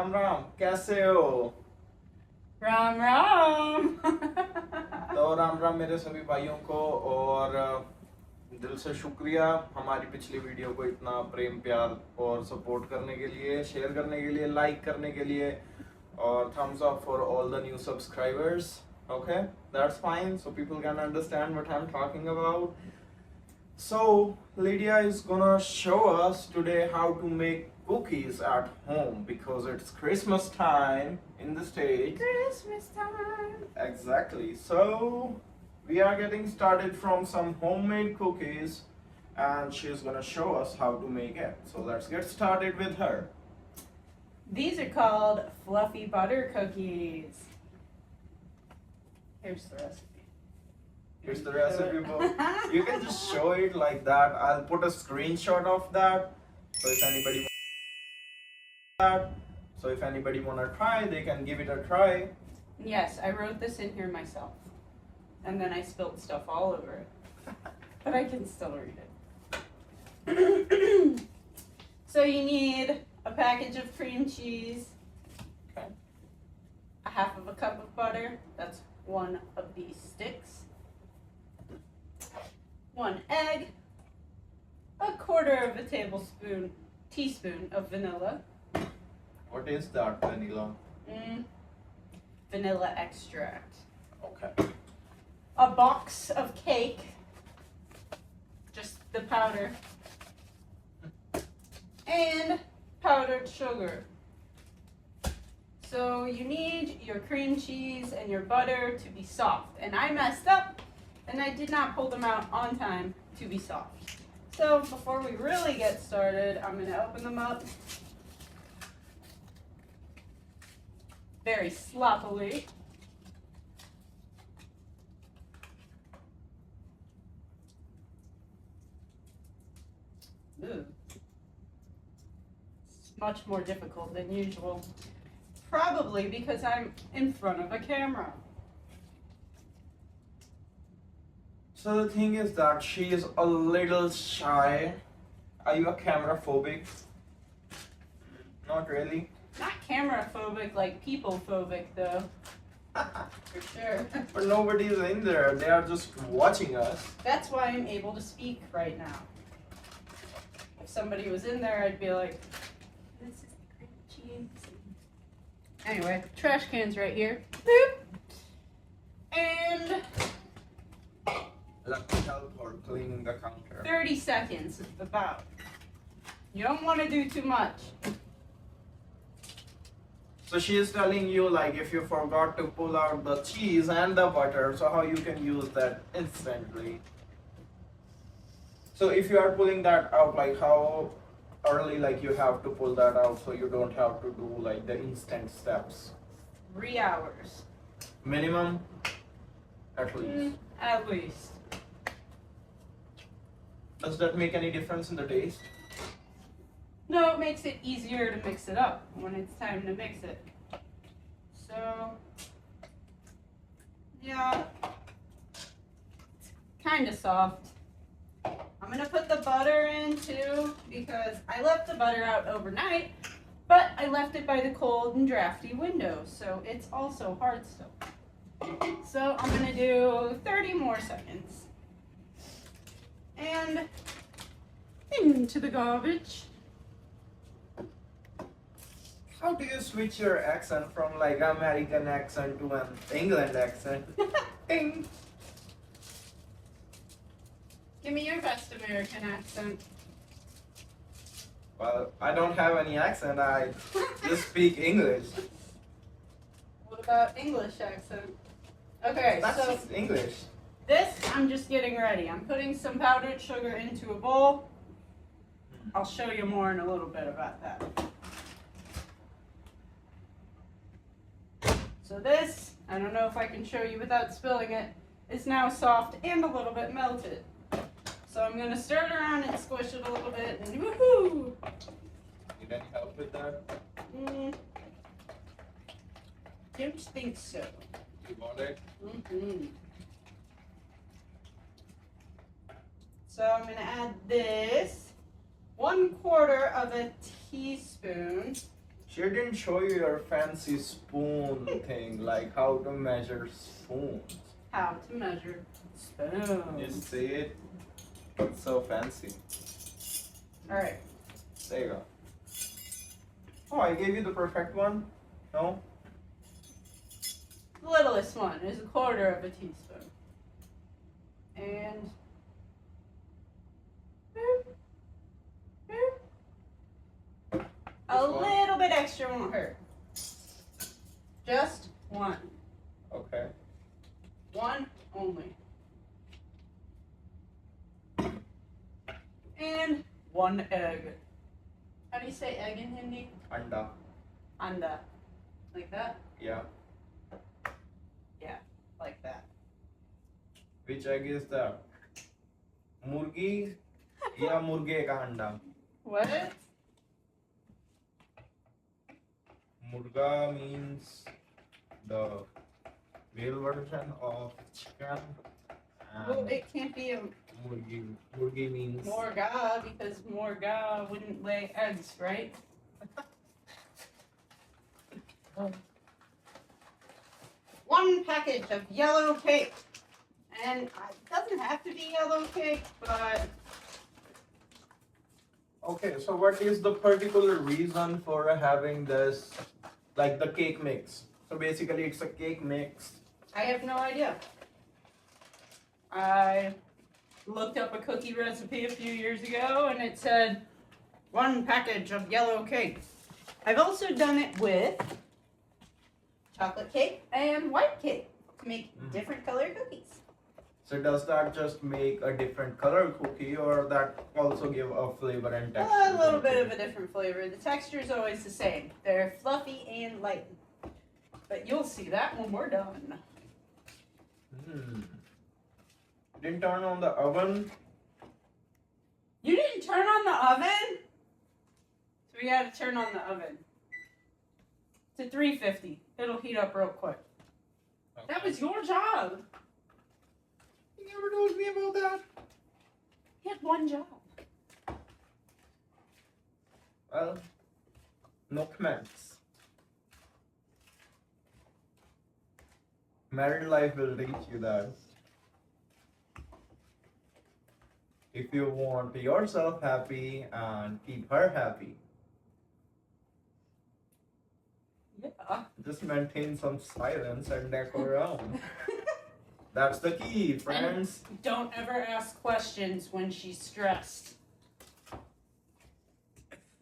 राम राम, कैसे हो? राम राम। तो राम राम मेरे सभी भाइयों को, और दिल से शुक्रिया हमारी पिछली वीडियो को इतना प्रेम प्यार और सपोर्ट करने के लिए, शेयर करने के लिए, लाइक करने के लिए, और thumbs up for all the new subscribers. Okay, that's fine, so people can understand what I'm talking about. So Lydia is gonna show us today how to make cookies at home because it's Christmas time in the States. Christmas time. Exactly. So we are getting started from some homemade cookies and she's gonna show us how to make it. So let's get started with her. These are called fluffy butter cookies. Here's the recipe. Here's the recipe book. You can just show it like that. I'll put a screenshot of that. So if anybody wanna try, they can give it a try. Yes, I wrote this in here myself. And then I spilled stuff all over it. But I can still read it. So you need a package of cream cheese. Okay. A half of a cup of butter. That's one of these sticks. 1 egg. A quarter of a teaspoon of vanilla. What is that vanilla? Vanilla extract. Okay. A box of cake. Just the powder. And powdered sugar. So you need your cream cheese and your butter to be soft. And I messed up and I did not pull them out on time to be soft. So before we really get started, I'm going to open them up very sloppily. Ooh. It's much more difficult than usual. Probably because I'm in front of a camera. So the thing is that she is a little shy. Are you a camera phobic? Not really. Not camera phobic, like people phobic though. For sure. But nobody is in there. They are just watching us. That's why I'm able to speak right now. If somebody was in there, I'd be like, this is the cream cheese. Anyway, trash can's right here. Boop. And Let me help her cleaning the counter. 30 seconds about. You don't want to do too much. So she is telling you, like, if you forgot to pull out the cheese and the butter, so how you can use that instantly. So if you are pulling that out, like how early like you have to pull that out so you don't have to do like the instant steps? 3 hours. Minimum? At least. At least. Does that make any difference in the taste? No, it makes it easier to mix it up when it's time to mix it. So, yeah, it's kind of soft. I'm going to put the butter in too because I left the butter out overnight, but I left it by the cold and drafty window, so it's also hard still. So I'm going to do 30 more seconds. And into the garbage. How do you switch your accent from like American accent to an England accent? Ding. Give me your best American accent. Well, I don't have any accent, I just speak English. What about English accent? Okay, That's so just English. this I'm just getting ready. I'm putting some powdered sugar into a bowl. I'll show you more in a little bit about that. So this, I don't know if I can show you without spilling it, is now soft and a little bit melted. So I'm going to stir it around and squish it a little bit and woohoo! Need any help with that? Don't think so. You want it? So I'm going to add this 1/4 of a teaspoon She didn't show you your fancy spoon thing, like how to measure spoons. How to measure spoons. You see it? It's so fancy. Alright. There you go. Oh, I gave you the perfect one? No? The littlest one is 1/4 of a teaspoon. And a little bit extra won't hurt. Just one. Okay. One only. And 1 egg. How do you say egg in Hindi? Anda. Anda. Like that? Yeah. Yeah, like that. Which egg is that? Murgi या मुर्गे का अंडा? What? Murga means the male version of chicken. Well, And it can't be a murgi means morga because morga wouldn't lay eggs, right? One package of yellow cake. And it doesn't have to be yellow cake, but Okay, so what is the particular reason for having this, like the cake mix? So basically it's a cake mix. I have no idea. I looked up a cookie recipe a few years ago and it said 1 package of yellow cake. I've also done it with chocolate cake and white cake to make different color cookies. So does that just make a different color cookie, or that also give a flavor and texture? A little bit of a different flavor. The texture is always the same. They're fluffy and light. But you'll see that when we're done. Didn't turn on the oven. You didn't turn on the oven? So we gotta turn on the oven to 350. It'll heat up real quick. That was your job. You never told me about that. You had one job. Well, no comments. Married life will teach you that. If you want yourself happy and keep her happy, Yeah. just maintain some silence and deck around. That's the key, friends. Don't ever ask questions when she's stressed.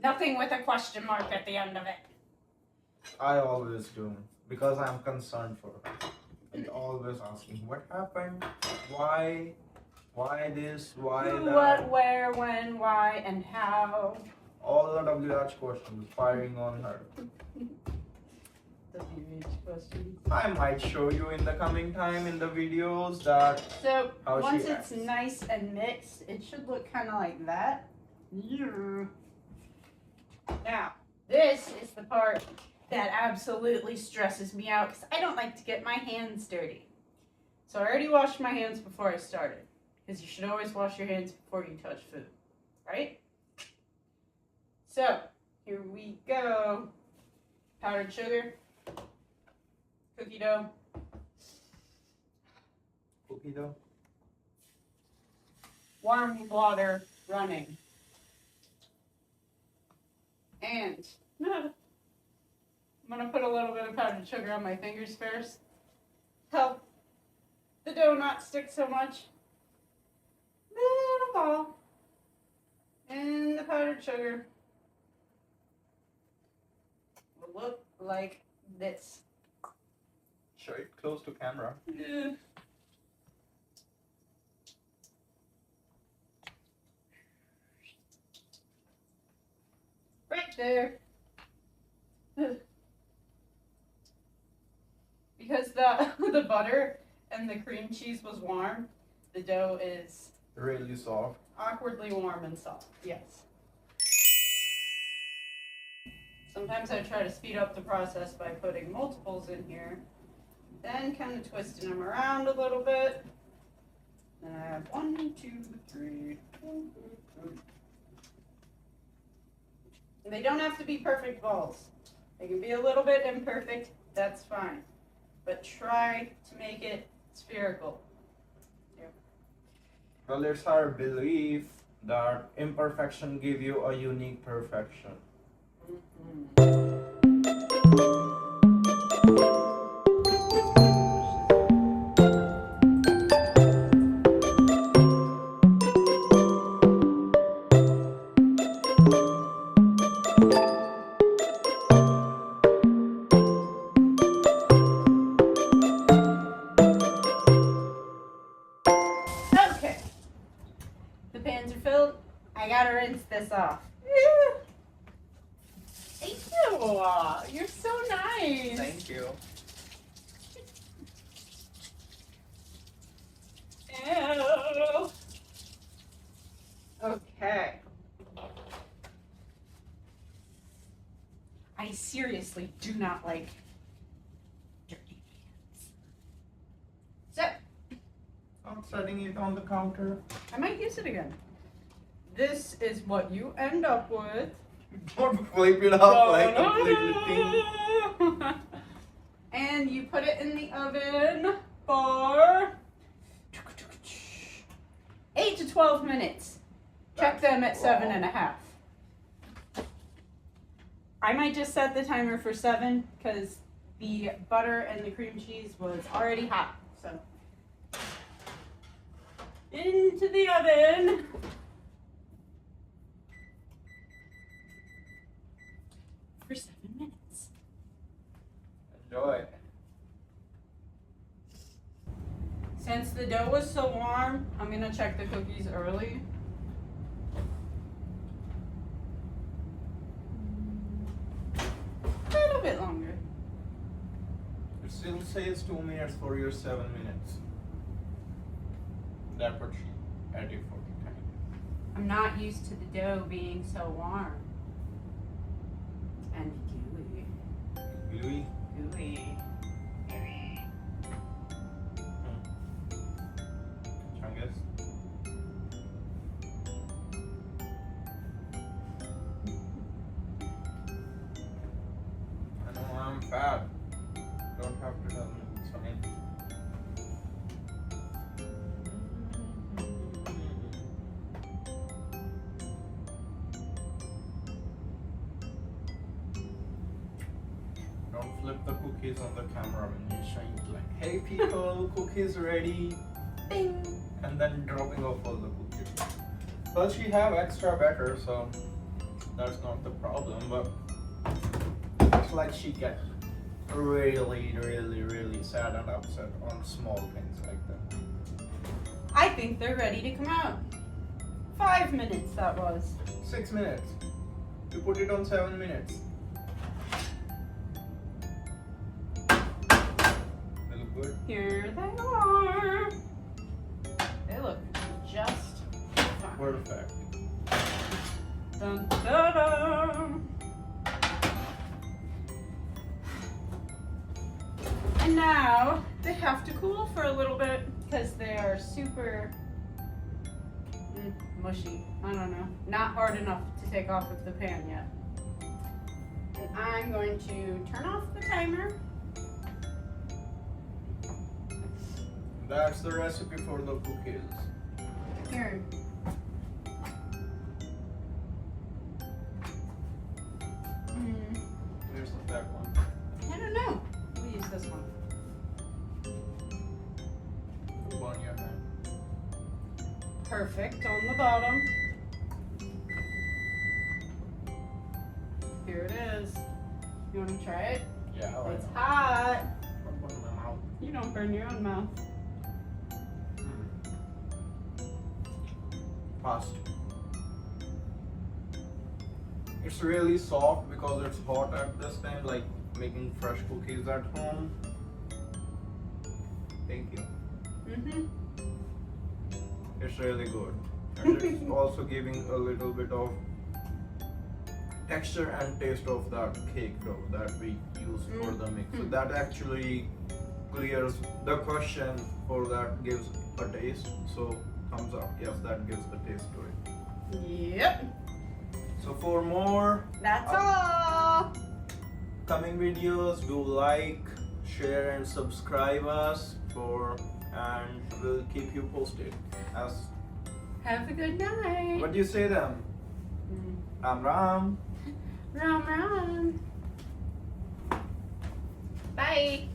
Nothing with a question mark at the end of it. I always do, because I'm concerned for her. And always asking, what happened? Why this? Why Who, that? what, where, when, why, and how. All the WH questions firing on her. WH questions. I might show you in the coming time in the videos that So how once she it's acts. nice and mixed, it should look kind of like that. Yeah. Now, this is the part that absolutely stresses me out because I don't like to get my hands dirty. So I already washed my hands before I started because you should always wash your hands before you touch food, right? So here we go. Powdered sugar, cookie dough, Cookie dough. warm water running. And I'm going to put a little bit of powdered sugar on my fingers first. Help the dough not stick so much. Little ball. And the powdered sugar will look like this. Show it close to camera. Yeah. Right there. Because the butter and the cream cheese was warm, the dough is Really soft. awkwardly warm and soft. Yes. Sometimes I try to speed up the process by putting multiples in here, then kind of twisting them around a little bit. Then I have 1, 2, 3. And they don't have to be perfect balls. They can be a little bit imperfect, that's fine. But try to make it spherical. Well, it's our belief that imperfection give you a unique perfection. Okay. The pans are filled. I gotta rinse this off. Thank you. You're so nice. Thank you. Ew. Okay. I seriously do not like dirty pans. So, I'm setting it on the counter. I might use it again. This is what you end up with. Don't flip it up like completely pink. And you put it in the oven for 8 to 12 minutes. Check them at 7.5. I might just set the timer for 7 because the butter and the cream cheese was already hot. So into the oven. For 7 minutes. Enjoy. Since the dough was so warm, I'm gonna check the cookies early. A little bit longer. It still says 2 minutes for your 7 minutes. That's what she added for the time. I'm not used to the dough being so warm. And gooey. Gooey? Gooey. Chungus? I know I'm fat. Don't have to tell me. It's fine. Don't flip the cookies on the camera when you shine it like, hey people, cookies ready. Bing. And then dropping off all the cookies. Well, she have extra batter, so that's not the problem, but it's like she get really sad and upset on small things like that. I think they're ready to come out. 5 minutes that was. 6 minutes. You put it on 7 minutes. They look good. Here they are. They look just fine. Perfect. Dun, dun, dun. And now they have to cool for a little bit because they are super mushy. I don't know. Not hard enough to take off of the pan yet. And I'm going to turn off the timer. That's the recipe for the cookies. Here. Here's the black one. I don't know. We'll use this one. Burn your hand. Perfect on the bottom. Here it is. You want to try it? Yeah, I It's know. hot. Don't burn my mouth. You don't burn your own mouth. Fast. It's really soft because it's hot at this time, like making fresh cookies at home. Thank you. It's really good. And it's also giving a little bit of texture and taste of that cake dough that we use for the mix. So that actually clears the question for that gives a taste. So thumbs up. Yes, that gives the taste to it. Yep. So for more That's all. upcoming videos. Do like, share, and subscribe us and we'll keep you posted. Have a good night. What do you say then? Ram Ram. Ram Ram. Bye.